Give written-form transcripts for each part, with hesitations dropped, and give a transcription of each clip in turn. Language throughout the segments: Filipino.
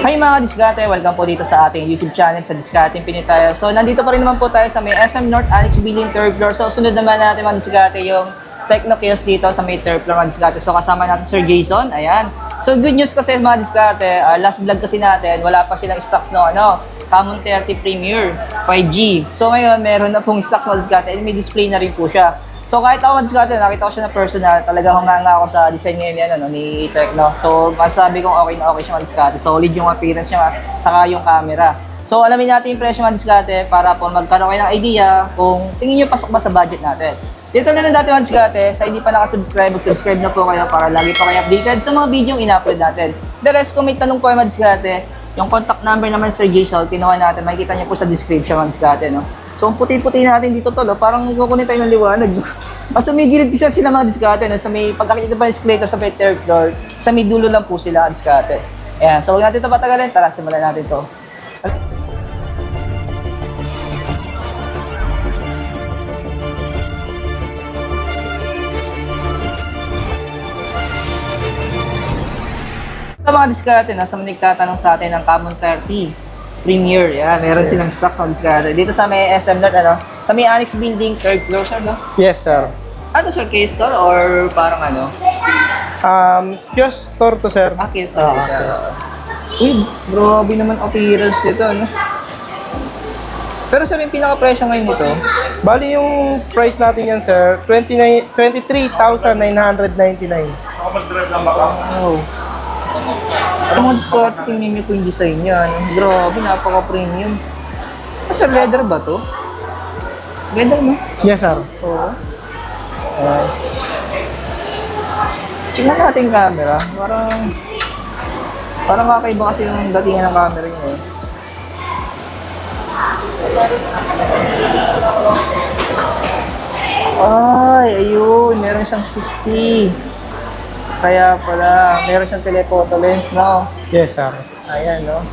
Hi mga diskarte, welcome po dito sa ating YouTube channel sa Discarding Pinoy tayo. So nandito pa rin naman po tayo sa may SM North Annex Building 3rd floor. So sunod naman natin mga diskarte yung Techno Kiosk dito sa may 3rd floor mga diskarte. So kasama natin Sir Jason, ayan. So good news kasi mga diskarte, last vlog kasi natin, wala pa silang stocks no Camon 30 Premier 5G. So ngayon meron na pong stocks mga diskarte and may display na rin po siya. So kahit ako mga nakita ko siya na personal, talaga humanga ako sa design niya ni Tecno. So masasabi kong okay na okay siya mga diskarte. Solid yung appearance niya, saka yung camera. So alamin natin yung presyo mga diskarte para po magkaroon kayo ng idea kung tingin niyo pasok ba sa budget natin. Dito na lang dati mga diskarte, sa hindi pa nakasubscribe, mag-subscribe na po kayo para lagi pa kayo updated sa mga video yung in-upload natin. The rest, kung may tanong po kayo mga diskarte, yung contact number naman Sir Jason, kinuha natin, makikita niyo po sa description mga diskarte, no? So, ang puti-puti natin dito tol, parang kukunin tayo ng liwanag. Mas sumigilid kasi sila mga diskarte, no? Sa may pagkakita pa ng escalator sa may 3rd floor, sa may dulo lang po sila diskarte. Ayan, so huwag natin ito patagalin, tara simulan natin to. Ito mga diskarte, sa mga nagtatanong sa atin ng Camon 30 Premier, yan, meron silang stocks mga diskarte. Dito sa may SM North, sa may Annex Building 3rd floor, sir, no? Yes, sir. Ano, sir, kiosk store or parang ano? Kiosk store to, sir. Kiosk store siya. Uy, grabe naman appearance nito, ano? Pero sir, yung pinaka-presyo ngayon nito? Bali yung price natin yan, sir, 23,999. Wow. Ang mga discard, tingnan niyo po yung design niya. Grabe, napaka-premium. Sir, leather ba to? Leather, no? Yes, sir. Oo. Tingnan natin yung camera. Parang kakaiba kasi yung datingan ng camera niya. Ay, ayun. Meron siyang 60. Kaya pala, meron siyang telephoto lens, no? Yes, sir. Ayan, no?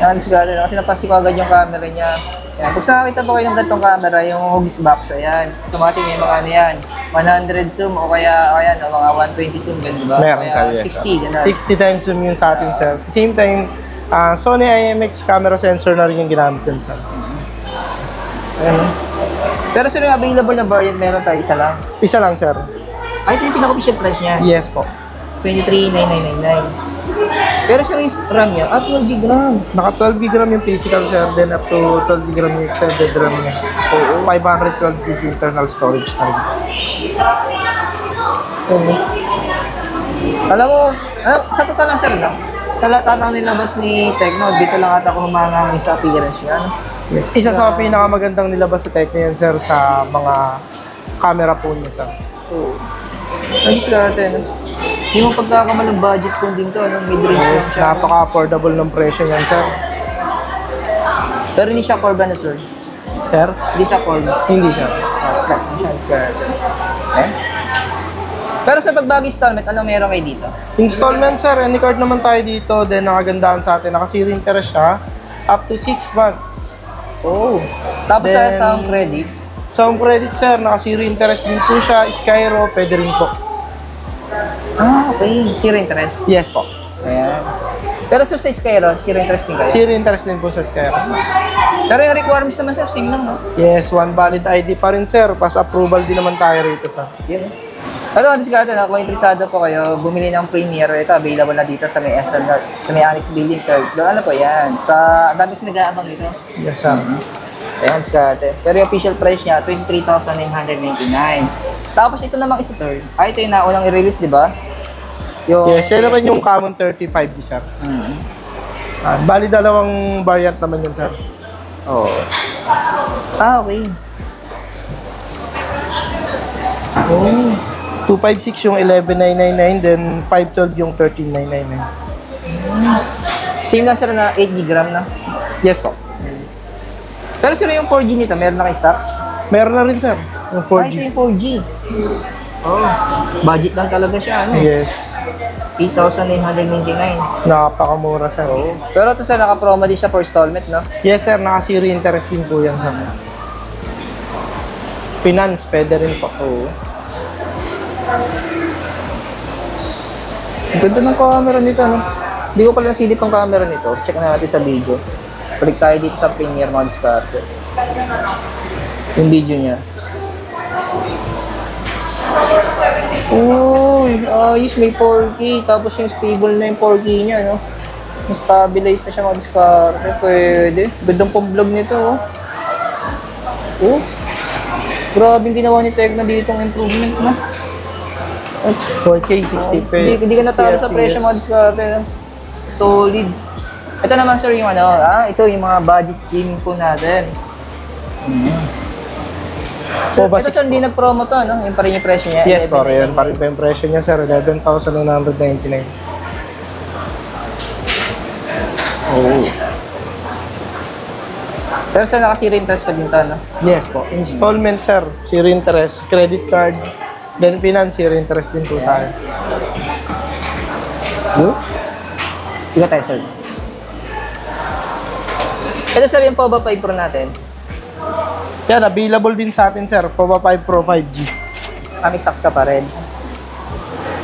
Nakadiscarded na kasi napansin ko agad yung camera niya. Ayan. Pag nakakita po kayo ng ganitong camera, yung hugis box, ayan. Automatic may mga ano yan. 100 zoom o kaya, ayan, mga 120 zoom, ganun, diba? Meron, kaya sir. Yes, 60, ganun. 60 times zoom yun sa atin, sir. At the same time, Sony IMX camera sensor na rin yung ginamit dyan, sir. Ayan, no? Pero sir, yung available na variant, meron tayo isa lang. Isa lang, sir. Ay, ito yung pinaka-official price niya. Yes po. 23,999. Pero sir, yung RAM niya, 12 GB RAM. Naka 12 GB RAM yung physical, sir. Then up to 12 GB RAM yung extended RAM niya. Oo. 512 GB internal storage na rin. Alam mo, sa totoo lang sir, no? Sa lahat ng nilabas ni Tecno, dito lang ata ako humanga ng sa appearance niya. No? Yes. Isa sa pinakamagandang nilabas sa Tecno yan, sir, sa mga camera po niya, sir. Oo. Nag-discarte, no? Hindi mo pagkakamalang budget kung din to, mid-range lang siya. Napaka-affordable ng presyo niyan, sir. Pero hindi siya core ba na, sir? Sir? Hindi siya core. Hindi, sir. Hindi siya discarte. Eh? Pero sa pagbagi installment, anong meron kayo dito? Installment, sir. Any card naman tayo dito. Then, nakagandaan sa atin. Naka-zero interest siya. Up to 6 months. Oh. Tapos Then, sa credit? Sa home credit, sir, naka-zero interest din po siya. Skyro, pwede rin po. Okay. Zero interest. Yes po. Ayan. Pero sir, sa Skyro, zero interest din kayo? Zero interest din po sa Skyro. Pero yung requirements naman sir, same lang, no? Yes, one valid ID pa rin, sir. Pass approval din naman tayo rito, sir. Yun. Ano, discarte na, kung interesado po kayo, bumili ng Premier, ito available na dito sa may SM North, sa may Annex Building 3rd floor. Ano po yan? Ang dami sa nag-aabang dito. Yes, sir. Ayan, discarte. Pero yung official price niya, 23,999. Tapos ito namang isa, sir. Ito yung naunang i-release, di ba? Yes, yan naman yung Camon 35D, sir. Bali, dalawang variant naman yun, sir. Oo. Okay. Oh. 256 yung 11,999, then 512 yung 13,999. Same lang, sir, na 8 GB RAM na. Yes po. Pero sir, yung 4G nito, meron na kayo stocks? Meron na rin, sir. Yung 4G. Ito yung 4G. Oh. Budget lang talaga siya, ano? Yes. 8,999. Napakamura, sir. Pero ito sir, naka-promo din siya for installment, no? Yes, sir. Naka-zero interest din po yan, sir. Finance, pwede rin po. Oo. Ang ganda ng camera nito, no? Hindi ko pala nasilip ang camera nito. Check na natin sa video. Balik tayo dito sa Premiere mga diskarte. Yung video niya. Uy, ayos, may 4K. Tapos yung stable na yung 4K niya, no? Stabilize na siya mga diskarte. Pwede. Gandang pang vlog nito, oh. Oh. Grabe yung ginawa ni Tecno dito ang improvement, no? 4K, 60 Hindi ka natalo sa presyo mga diskarte, no? Solid. Ito naman sir yung ano, ito yung mga budget gaming po natin. So, ito sir, hindi nag-promo to, no? Yung pa rin yung presyo niya. Yes, po. Yan pa rin pa yung presyo niya, sir. 11,199. Oh. Pero sir, naka-zero interest pa din to, no? Yes po. Installment, sir. Zero interest. Credit card. Then finance, zero interest din po sa akin. Ika tayo sir. Ito sir, yung POVA 5 Pro natin. Yan, available din sa atin, sir. POVA 5 Pro 5G. May stocks ka pa rin.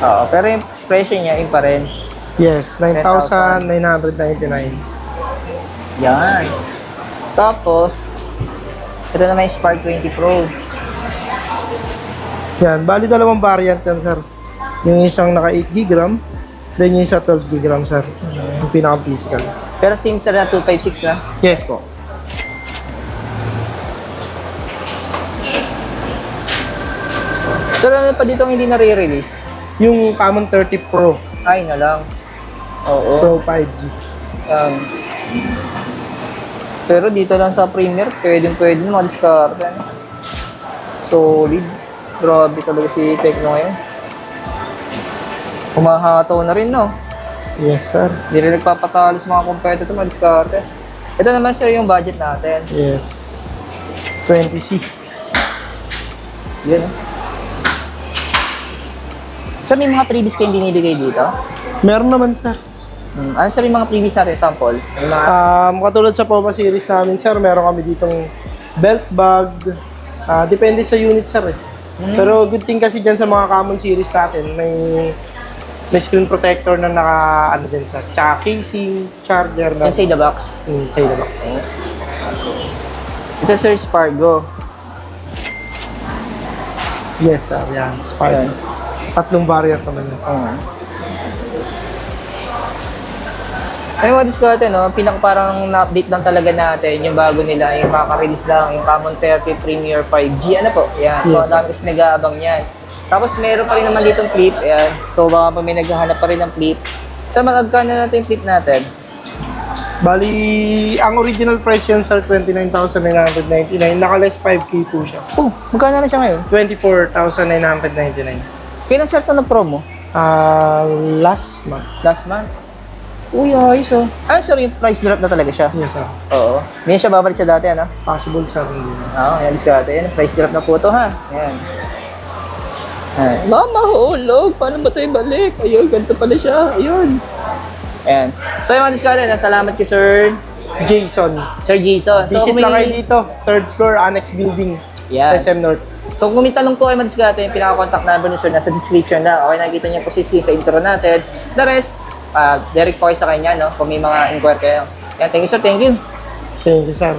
Oo, pero yung presyo niya, yun pa rin. Yes, 9,999. Yan. Tapos, ito naman yung Spark 20 Pro. Yan, bali dalawang variant yan, sir. Yung isang naka 8GB RAM, then yung isa 12GB RAM, sir. Yung pinaka-physical. Pero same sir na 256 na. Yes po. Sir, ano pa dito ang hindi na-re-release? Yung Common 30 Pro, Ay na lang. Oo. Pro 5G. Yan. Pero dito lang sa Premiere, pwede mga diskarte. Solid. Grabe talaga si Tecno ngayon. Humahataw na rin, no? Yes, sir. Hindi rin nagpapatalo sa mga competitor, mga diskarte. Ito naman sir yung budget natin. Yes. 20C. Yan, no? Sir, may mga previous kayong dinibigay dito? Meron naman, sir. Ano sir yung mga previous natin sample? Yung mga... Katulad sa POVA series namin, sir, meron kami ditong belt bag. Depende sa unit, sir. Pero good thing kasi dyan sa mga common series natin, may screen protector na naka, ano din, sir. Tsaka casing, charger na. Inside the box. Inside the box. Ito sir, Spargo. Yes, sir. Yan. Spark. Ayan. Tatlong variant naman yun. Ay, mga diskarte, no? Parang na-update lang talaga natin yung bago nila, yung kaka-release lang, yung Common 30 Premier 5G. Ano po? Yan. So, ang Yes. dami kasi nag-aabang yan. Tapos, meron pa rin naman ditong flip. Ayan. So, baka pa may naghahanap pa rin ng flip. So, magkano natin yung flip natin? Bali, ang original price yan, sir, 29,999. Naka-less 5K po siya. Oh, magkano na siya ngayon? 24,999. Kailan sir ito nag-promo? Last month. Last month? Uy, ayos oh. Ah, sorry, price drop na talaga siya. Yes, sir. Oo. Hindi na siya babalik sa dati, ano? Possible, sir. Hindi na. Oo, yan, diskarte. Yan, price drop na po ito, ha? Yan. Mama, hulog. Paano ba ito ibalik? Ayun, ganito pala siya. Ayun. Ayan. So, yung mga diskarte, salamat kay Sir Jason. Jason. So, Visit na kayo dito. Third floor, Annex Building. Yes. SM North. So, kung may tanong po kayo mga diskarte, yung pinaka-contact number ni Sir nasa description na. Okay, nakikita niyo po si sa intro natin. The rest, direct po kayo sa kanya, no? Kung may mga inquire kayo. Yan, thank you, Sir. Thank you. Thank you, sir.